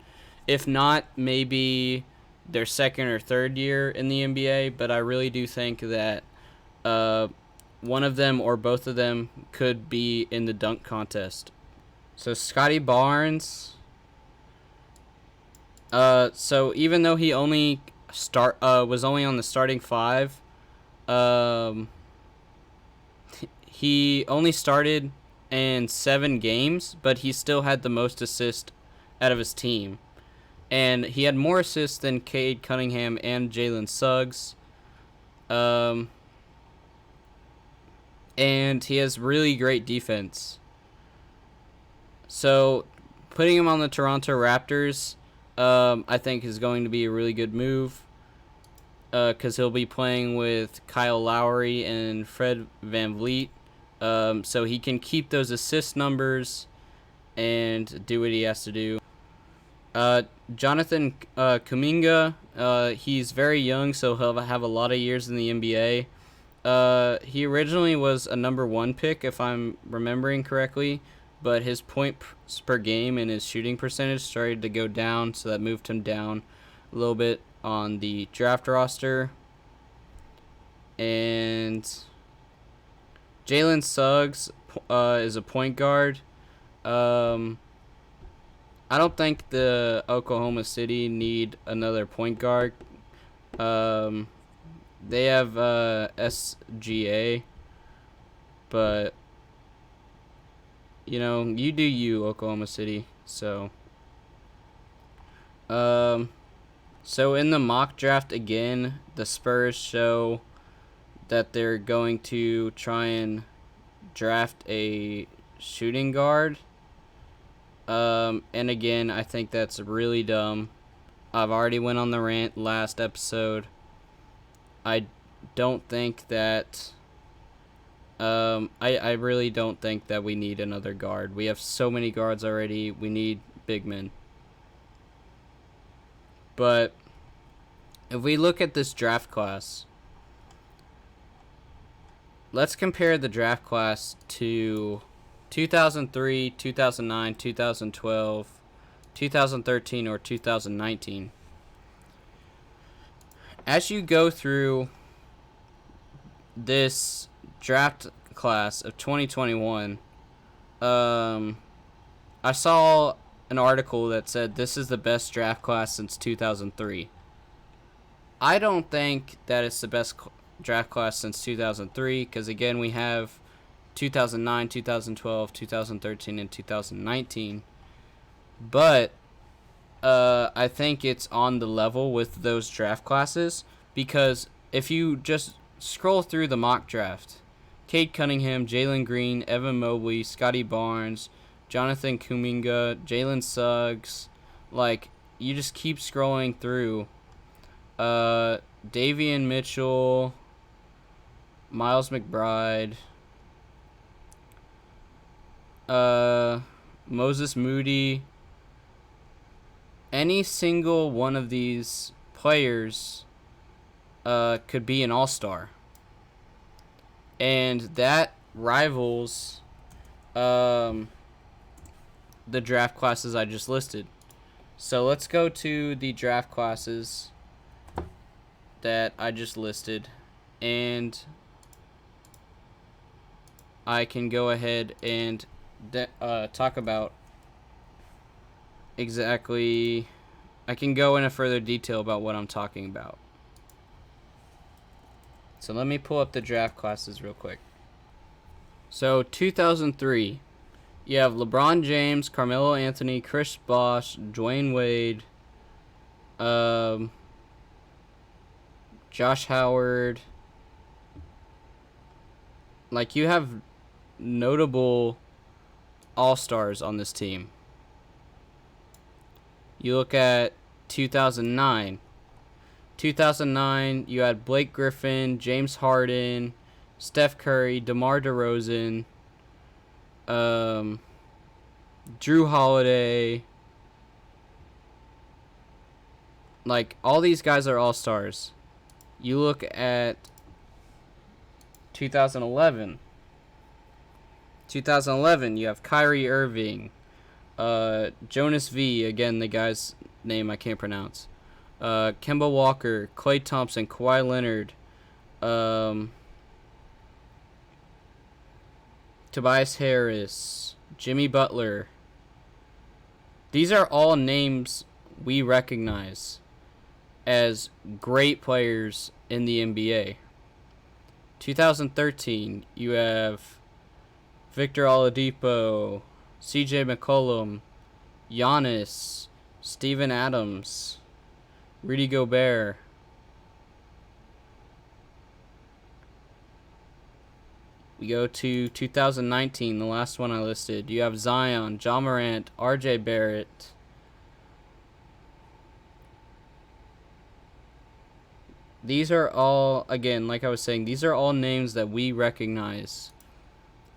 If not, maybe their second or third year in the NBA, but I really do think that one of them or both of them could be in the dunk contest. So Scotty Barnes. So even though he only was only on the starting 5, he only started in 7 games, but he still had the most assists out of his team. And he had more assists than Cade Cunningham and Jalen Suggs. And he has really great defense. So putting him on the Toronto Raptors, I think is going to be a really good move. Because he'll be playing with Kyle Lowry and Fred VanVleet. So he can keep those assist numbers and do what he has to do. Jonathan Kuminga, he's very young, so he'll have a lot of years in the NBA. He originally was a number 1 pick, if I'm remembering correctly, but his points per game and his shooting percentage started to go down, so that moved him down a little bit on the draft roster. And Jalen Suggs is a point guard. I don't think the Oklahoma City need another point guard. They have SGA, but you know, you do you, Oklahoma City. So so in the mock draft again, the Spurs show that they're going to try and draft a shooting guard. And again, I think that's really dumb. I've already went on the rant last episode. I don't think that I really don't think that we need another guard. We have so many guards already. We need big men. But if we look at this draft class, let's compare the draft class to 2003, 2009, 2012, 2013, or 2019. As you go through this draft class of 2021, I saw an article that said this is the best draft class since 2003. I don't think that it's the best draft class since 2003 because, again, we have 2009, 2012, 2013, and 2019. But I think it's on the level with those draft classes because if you just scroll through the mock draft, Cade Cunningham, Jalen Green, Evan Mobley, Scotty Barnes, Jonathan Kuminga, Jalen Suggs, like, you just keep scrolling through. Davian Mitchell, Miles McBride, Moses Moody. Any single one of these players could be an all-star. And that rivals the draft classes I just listed. So let's go to the draft classes that I just listed, and I can go ahead and talk about exactly. I can go into further detail about what I'm talking about. So let me pull up the draft classes real quick. So 2003, you have LeBron James, Carmelo Anthony, Chris Bosh, Dwayne Wade, Josh Howard. Like, you have notable all-stars on this team. You look at 2009. 2009, you had Blake Griffin, James Harden, Steph Curry, DeMar DeRozan, Drew Holiday. Like, all these guys are all-stars. You look at 2011. 2011, you have Kyrie Irving, Jonas V, again, the guy's name I can't pronounce, Kemba Walker, Klay Thompson, Kawhi Leonard, Tobias Harris, Jimmy Butler. These are all names we recognize as great players in the NBA. 2013, you have Victor Oladipo, CJ McCollum, Giannis, Steven Adams, Rudy Gobert. We go to 2019, the last one I listed. You have Zion, Ja Morant, RJ Barrett. These are all, again, like I was saying, these are all names that we recognize.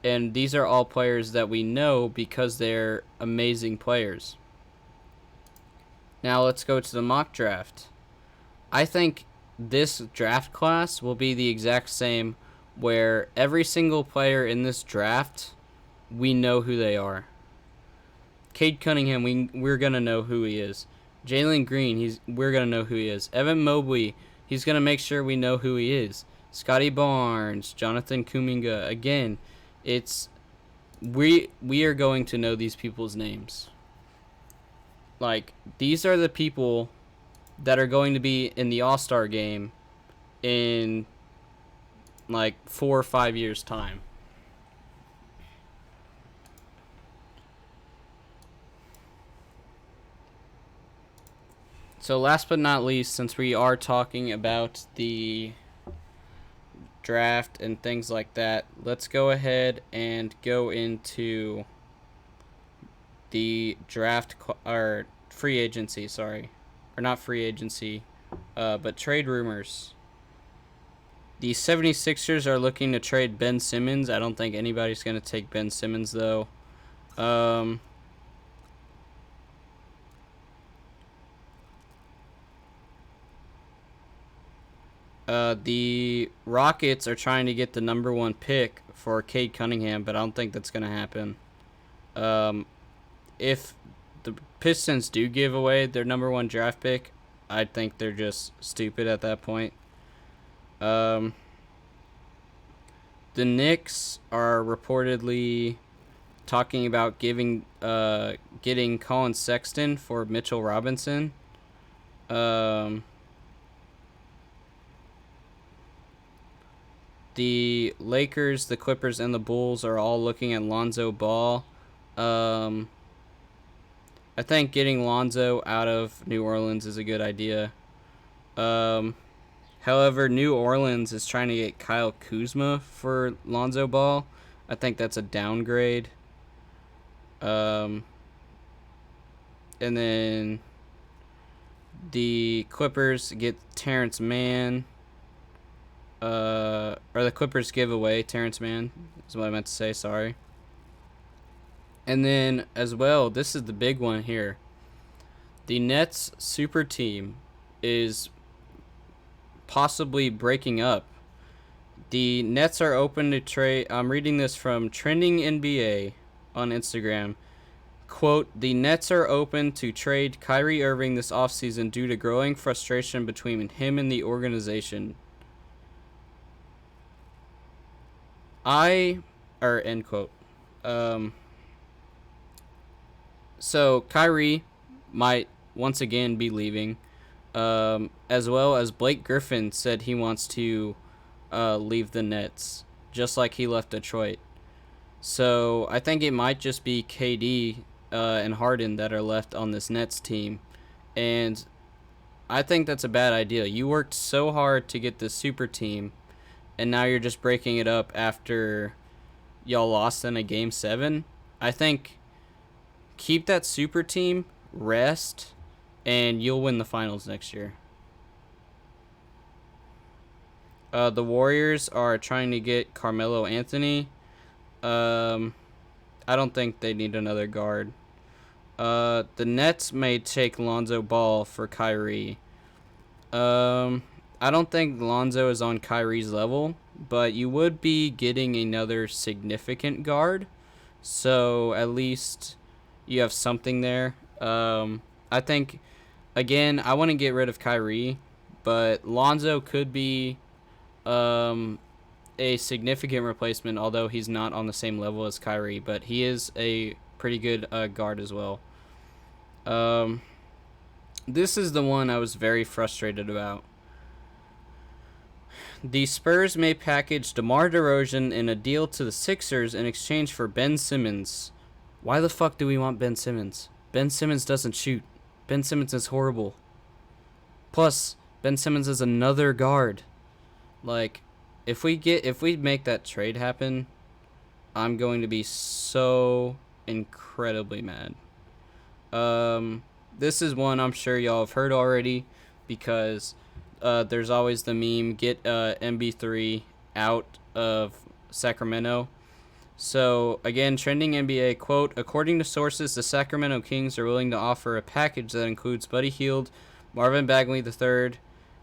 And these are all players that we know because they're amazing players. Now let's go to the mock draft. I think this draft class will be the exact same where every single player in this draft, we know who they are. Cade Cunningham, we're going to know who he is. Jalen Green, we're going to know who he is. Evan Mobley, he's going to make sure we know who he is. Scotty Barnes, Jonathan Kuminga, again, we are going to know these people's names. Like, these are the people that are going to be in the All-Star game in like 4 or 5 years' time. So last but not least, since we are talking about the draft and things like that, let's go ahead and go into the draft or free agency, sorry. Or not free agency, but trade rumors. The 76ers are looking to trade Ben Simmons. I don't think anybody's going to take Ben Simmons, though. The Rockets are trying to get the number 1 pick for Cade Cunningham, but I don't think that's going to happen. If the Pistons do give away their number 1 draft pick, I think they're just stupid at that point. The Knicks are reportedly talking about getting Colin Sexton for Mitchell Robinson. The Lakers, the Clippers, and the Bulls are all looking at Lonzo Ball. I think getting Lonzo out of New Orleans is a good idea. However, New Orleans is trying to get Kyle Kuzma for Lonzo Ball. I think that's a downgrade. And then the Clippers get Terrence Mann. Or the Clippers give away Terrence Mann, is what I meant to say, sorry. And then, as well, this is the big one here. The Nets super team is possibly breaking up. The Nets are open to trade. I'm reading this from Trending NBA on Instagram. Quote, the Nets are open to trade Kyrie Irving this offseason due to growing frustration between him and the organization. End quote. So Kyrie might once again be leaving, as well as Blake Griffin said he wants to leave the Nets, just like he left Detroit. So I think it might just be KD and Harden that are left on this Nets team, and I think that's a bad idea. You worked so hard to get this super team, and now you're just breaking it up after y'all lost in a Game 7. I think keep that super team, rest, and you'll win the finals next year. The Warriors are trying to get Carmelo Anthony. I don't think they need another guard. The Nets may take Lonzo Ball for Kyrie. I don't think Lonzo is on Kyrie's level, but you would be getting another significant guard, so at least you have something there. I think, again, I want to get rid of Kyrie, but Lonzo could be a significant replacement, although he's not on the same level as Kyrie, but he is a pretty good guard as well. This is the one I was very frustrated about. The Spurs may package DeMar DeRozan in a deal to the Sixers in exchange for Ben Simmons. Why the fuck do we want Ben Simmons? Ben Simmons doesn't shoot. Ben Simmons is horrible. Plus, Ben Simmons is another guard. Like, if we make that trade happen, I'm going to be so incredibly mad. This is one I'm sure y'all have heard already, because there's always the meme, get MB3 out of Sacramento. So, again, Trending NBA, quote, according to sources, the Sacramento Kings are willing to offer a package that includes Buddy Hield, Marvin Bagley III,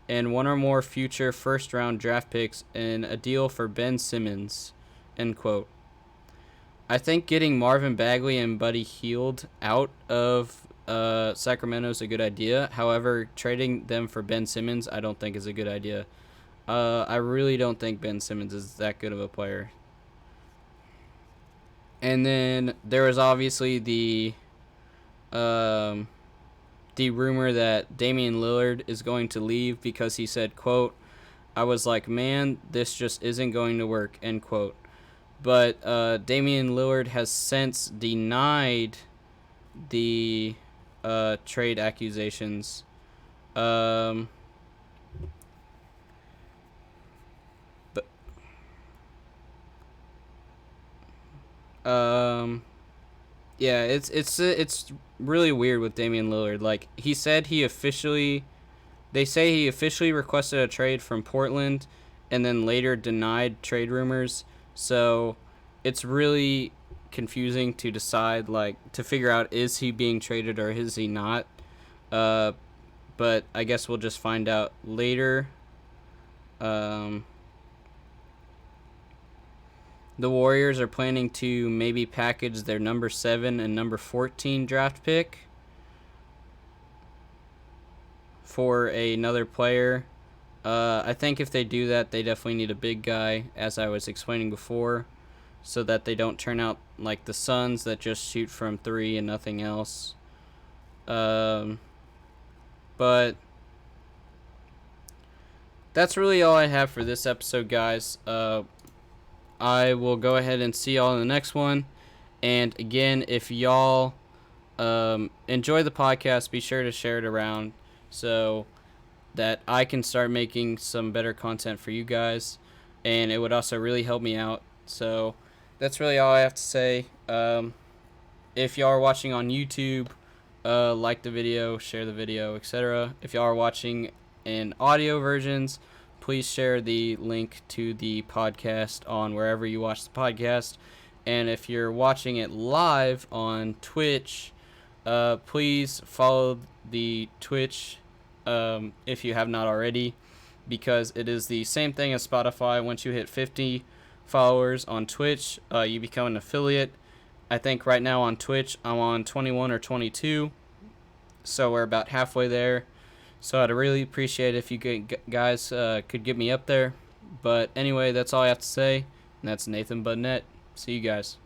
and one or more future first-round draft picks in a deal for Ben Simmons, end quote. I think getting Marvin Bagley and Buddy Hield out of Sacramento is a good idea. However, trading them for Ben Simmons, I don't think is a good idea. I really don't think Ben Simmons is that good of a player. And then there was obviously the rumor that Damian Lillard is going to leave because he said, quote, I was like, man, this just isn't going to work, end quote. But Damian Lillard has since denied the trade accusations. Yeah, it's really weird with Damian Lillard. Like, they say he officially requested a trade from Portland, and then later denied trade rumors. So it's really confusing to decide, like, to figure out, is he being traded or is he not. But I guess we'll just find out later. The Warriors are planning to maybe package their number 7 and number 14 draft pick for another player. I think if they do that, they definitely need a big guy, as I was explaining before, so that they don't turn out like the Suns that just shoot from 3 and nothing else. But that's really all I have for this episode, guys. I will go ahead and see y'all in the next one. And again, if y'all enjoy the podcast, be sure to share it around so that I can start making some better content for you guys. And it would also really help me out. So that's really all I have to say. If y'all are watching on YouTube, like the video, share the video, etc. If y'all are watching in audio versions, please share the link to the podcast on wherever you watch the podcast. And if you're watching it live on Twitch, please follow the Twitch if you have not already, because it is the same thing as Spotify. Once you hit 50 followers on Twitch, you become an affiliate. I think right now on Twitch, I'm on 21 or 22, so we're about halfway there. So I'd really appreciate it if you guys could get me up there. But anyway, that's all I have to say. And that's Nathan Budnett. See you guys.